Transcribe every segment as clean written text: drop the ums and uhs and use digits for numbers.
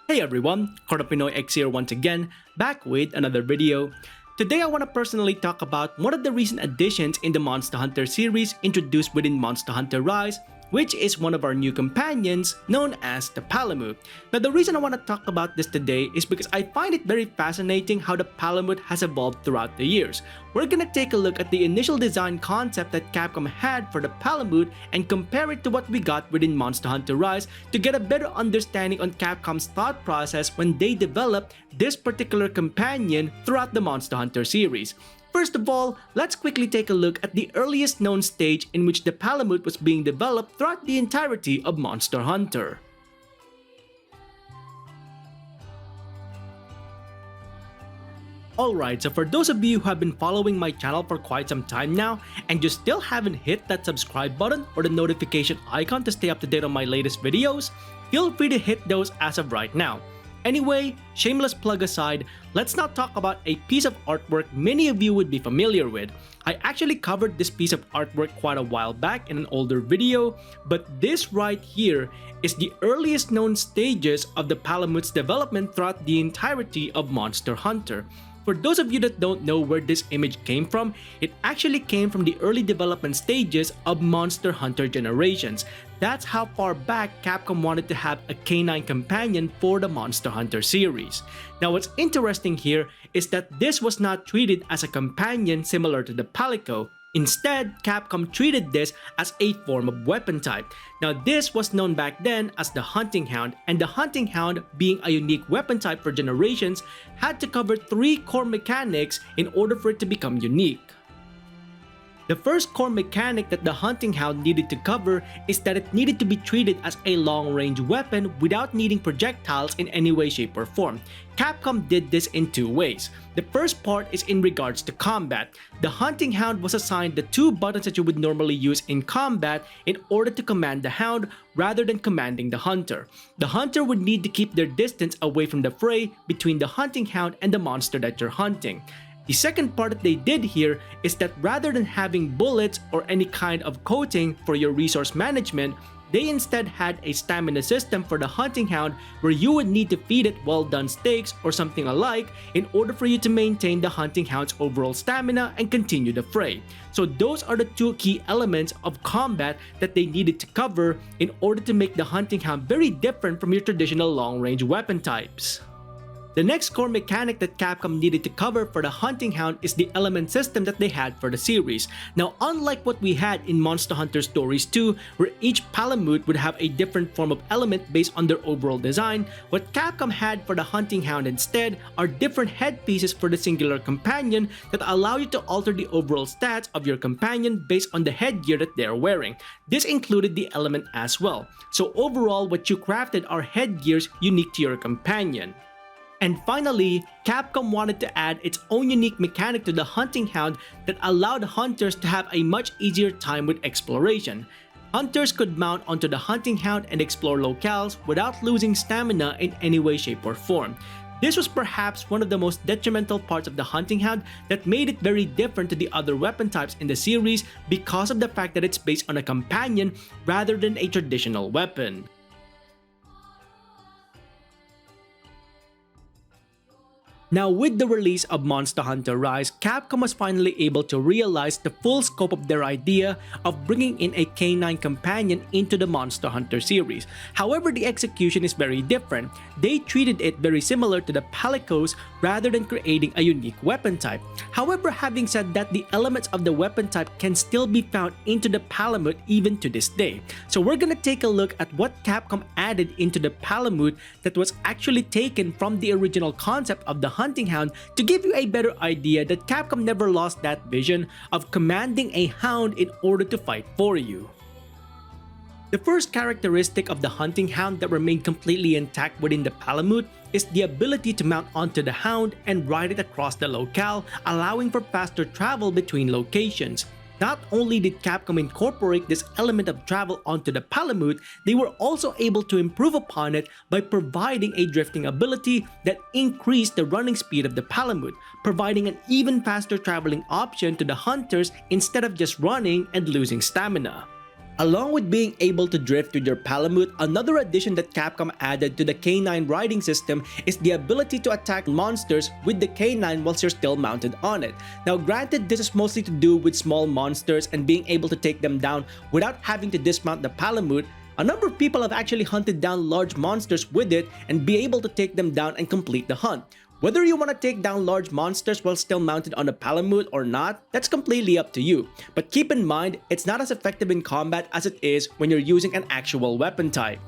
Hey everyone, Pinoy X here once again, back with another video. Today I want to personally talk about one of the recent additions in the Monster Hunter series introduced within Monster Hunter Rise, which is one of our new companions known as the Palamute. Now the reason I want to talk about this today is because I find it very fascinating how the Palamute has evolved throughout the years. We're gonna take a look at the initial design concept that Capcom had for the Palamute and compare it to what we got within Monster Hunter Rise to get a better understanding on Capcom's thought process when they developed this particular companion throughout the Monster Hunter series. First of all, let's quickly take a look at the earliest known stage in which the Palamute was being developed throughout the entirety of Monster Hunter. Alright, so for those of you who have been following my channel for quite some time now and you still haven't hit that subscribe button or the notification icon to stay up to date on my latest videos, feel free to hit those as of right now. Anyway, shameless plug aside, let's now talk about a piece of artwork many of you would be familiar with. I actually covered this piece of artwork quite a while back in an older video, but this right here is the earliest known stages of the Palamute's development throughout the entirety of Monster Hunter. For those of you that don't know where this image came from, it actually came from the early development stages of Monster Hunter Generations. That's how far back Capcom wanted to have a canine companion for the Monster Hunter series. Now what's interesting here is that this was not treated as a companion similar to the Palico. Instead, Capcom treated this as a form of weapon type. Now this was known back then as the Hunting Hound, and the Hunting Hound, being a unique weapon type for Generations, had to cover 3 core mechanics in order for it to become unique. The first core mechanic that the Hunting Hound needed to cover is that it needed to be treated as a long-range weapon without needing projectiles in any way, shape, or form. Capcom did this in 2 ways. The first part is in regards to combat. The Hunting Hound was assigned the 2 buttons that you would normally use in combat in order to command the Hound rather than commanding the Hunter. The Hunter would need to keep their distance away from the fray between the Hunting Hound and the monster that you're hunting. The second part that they did here is that rather than having bullets or any kind of coating for your resource management, they instead had a stamina system for the Hunting Hound where you would need to feed it well-done steaks or something alike in order for you to maintain the Hunting Hound's overall stamina and continue the fray. So those are the 2 key elements of combat that they needed to cover in order to make the Hunting Hound very different from your traditional long-range weapon types. The next core mechanic that Capcom needed to cover for the Hunting Hound is the element system that they had for the series. Now, unlike what we had in Monster Hunter Stories 2, where each Palamute would have a different form of element based on their overall design, what Capcom had for the Hunting Hound instead are different headpieces for the singular companion that allow you to alter the overall stats of your companion based on the headgear that they're wearing. This included the element as well. So overall, what you crafted are headgears unique to your companion. And finally, Capcom wanted to add its own unique mechanic to the Hunting Hound that allowed hunters to have a much easier time with exploration. Hunters could mount onto the Hunting Hound and explore locales without losing stamina in any way, shape, or form. This was perhaps one of the most detrimental parts of the Hunting Hound that made it very different to the other weapon types in the series because of the fact that it's based on a companion rather than a traditional weapon. Now with the release of Monster Hunter Rise, Capcom was finally able to realize the full scope of their idea of bringing in a canine companion into the Monster Hunter series. However, the execution is very different. They treated it very similar to the Palicos rather than creating a unique weapon type. However, having said that, the elements of the weapon type can still be found into the Palamute even to this day. So we're gonna take a look at what Capcom added into the Palamute that was actually taken from the original concept of the Hunting Hound to give you a better idea that Capcom never lost that vision of commanding a hound in order to fight for you. The first characteristic of the Hunting Hound that remained completely intact within the Palamute is the ability to mount onto the hound and ride it across the locale, allowing for faster travel between locations. Not only did Capcom incorporate this element of travel onto the Palamute, they were also able to improve upon it by providing a drifting ability that increased the running speed of the Palamute, providing an even faster traveling option to the hunters instead of just running and losing stamina. Along with being able to drift with your Palamute, another addition that Capcom added to the Canyne riding system is the ability to attack monsters with the Canyne whilst you're still mounted on it. Now granted, this is mostly to do with small monsters and being able to take them down without having to dismount the Palamute. A number of people have actually hunted down large monsters with it and be able to take them down and complete the hunt. Whether you want to take down large monsters while still mounted on a Palamute or not, that's completely up to you. But keep in mind, it's not as effective in combat as it is when you're using an actual weapon type.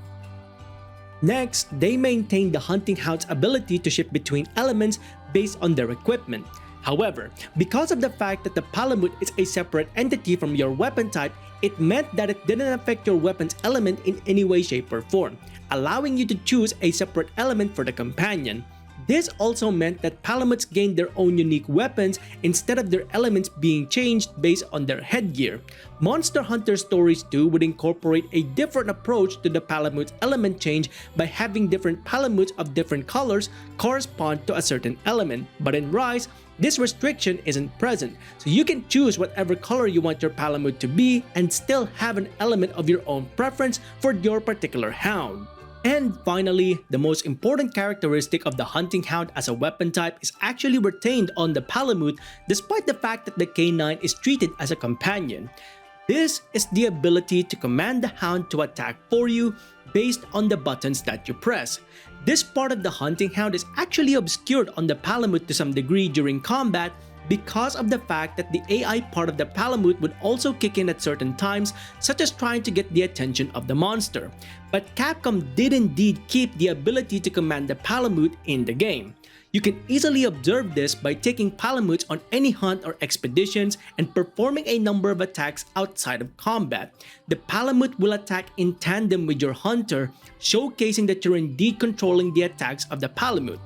Next, they maintain the Hunting Hound's ability to shift between elements based on their equipment. However, because of the fact that the Palamute is a separate entity from your weapon type, it meant that it didn't affect your weapon's element in any way, shape, or form, allowing you to choose a separate element for the companion. This also meant that Palamutes gained their own unique weapons instead of their elements being changed based on their headgear. Monster Hunter Stories 2 would incorporate a different approach to the Palamute's element change by having different Palamutes of different colors correspond to a certain element. But in Rise, this restriction isn't present, so you can choose whatever color you want your Palamute to be and still have an element of your own preference for your particular hound. And finally, the most important characteristic of the Hunting Hound as a weapon type is actually retained on the Palamute despite the fact that the Canyne is treated as a companion. This is the ability to command the hound to attack for you based on the buttons that you press. This part of the Hunting Hound is actually obscured on the Palamute to some degree during combat because of the fact that the AI part of the Palamute would also kick in at certain times, such as trying to get the attention of the monster. But Capcom did indeed keep the ability to command the Palamute in the game. You can easily observe this by taking Palamutes on any hunt or expeditions and performing a number of attacks outside of combat. The Palamute will attack in tandem with your hunter, showcasing that you're indeed controlling the attacks of the Palamute.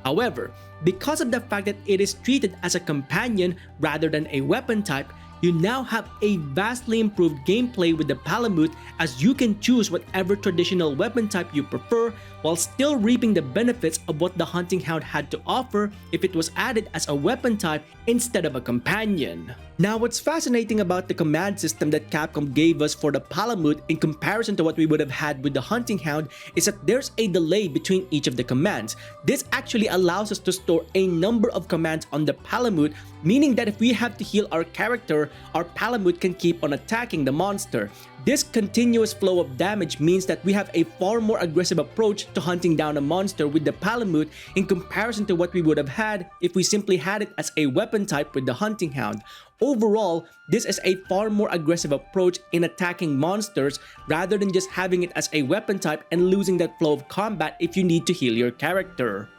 However, because of the fact that it is treated as a companion rather than a weapon type, you now have a vastly improved gameplay with the Palamute, as you can choose whatever traditional weapon type you prefer while still reaping the benefits of what the Hunting Hound had to offer if it was added as a weapon type instead of a companion. Now, what's fascinating about the command system that Capcom gave us for the Palamute in comparison to what we would have had with the Hunting Hound is that there's a delay between each of the commands. This actually allows us to store a number of commands on the Palamute, meaning that if we have to heal our character, our Palamute can keep on attacking the monster. This continuous flow of damage means that we have a far more aggressive approach to hunting down a monster with the Palamute in comparison to what we would have had if we simply had it as a weapon type with the Hunting Hound. Overall, this is a far more aggressive approach in attacking monsters rather than just having it as a weapon type and losing that flow of combat if you need to heal your character.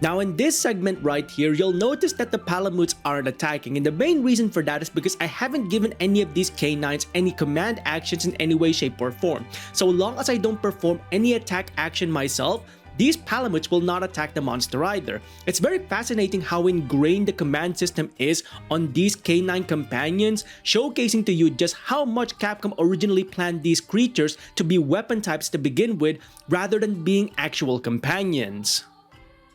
Now in this segment right here, you'll notice that the Palamutes aren't attacking, and the main reason for that is because I haven't given any of these Canynes any command actions in any way, shape, or form. So long as I don't perform any attack action myself, these Palamutes will not attack the monster either. It's very fascinating how ingrained the command system is on these Canyne companions, showcasing to you just how much Capcom originally planned these creatures to be weapon types to begin with rather than being actual companions.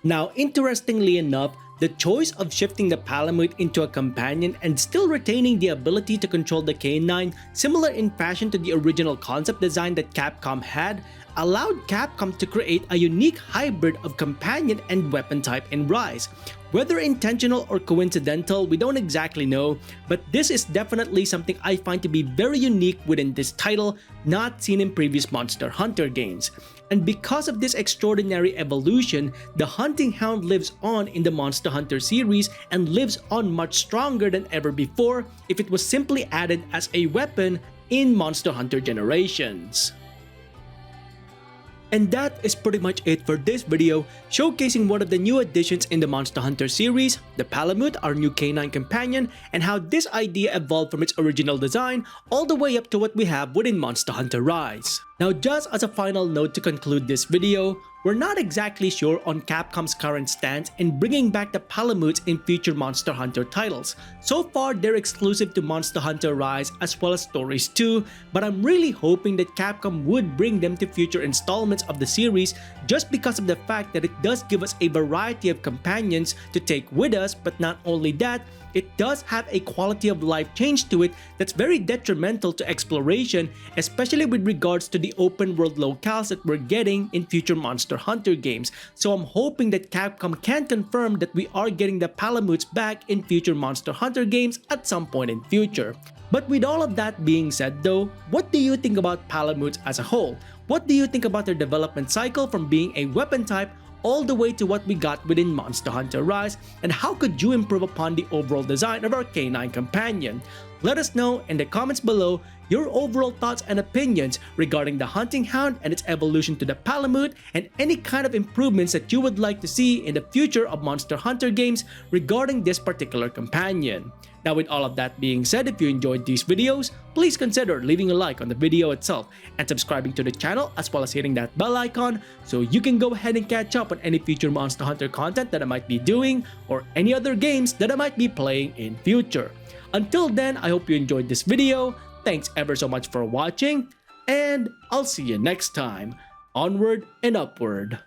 Now, interestingly enough, the choice of shifting the Palamute into a companion and still retaining the ability to control the Canyne, similar in fashion to the original concept design that Capcom had, allowed Capcom to create a unique hybrid of companion and weapon type in Rise. Whether intentional or coincidental, we don't exactly know, but this is definitely something I find to be very unique within this title, not seen in previous Monster Hunter games. And because of this extraordinary evolution, the Hunting Hound lives on in the Monster Hunter series and lives on much stronger than ever before if it was simply added as a weapon in Monster Hunter Generations. And that is pretty much it for this video, showcasing one of the new additions in the Monster Hunter series, the Palamute, our new Canyne companion, and how this idea evolved from its original design all the way up to what we have within Monster Hunter Rise. Now, just as a final note to conclude this video, we're not exactly sure on Capcom's current stance in bringing back the Palamutes in future Monster Hunter titles. So far, they're exclusive to Monster Hunter Rise as well as Stories 2, but I'm really hoping that Capcom would bring them to future installments of the series just because of the fact that it does give us a variety of companions to take with us, but not only that, it does have a quality of life change to it that's very detrimental to exploration, especially with regards to the open world locales that we're getting in future Monster Hunter games. So I'm hoping that Capcom can confirm that we are getting the Palamutes back in future Monster Hunter games at some point in future. But with all of that being said though, what do you think about Palamutes as a whole? What do you think about their development cycle from being a weapon type all the way to what we got within Monster Hunter Rise, and how could you improve upon the overall design of our Canyne companion? Let us know in the comments below your overall thoughts and opinions regarding the Hunting Hound and its evolution to the Palamute, and any kind of improvements that you would like to see in the future of Monster Hunter games regarding this particular companion. Now with all of that being said, if you enjoyed these videos, please consider leaving a like on the video itself and subscribing to the channel, as well as hitting that bell icon so you can go ahead and catch up on any future Monster Hunter content that I might be doing or any other games that I might be playing in future. Until then, I hope you enjoyed this video. Thanks ever so much for watching, and I'll see you next time. Onward and upward.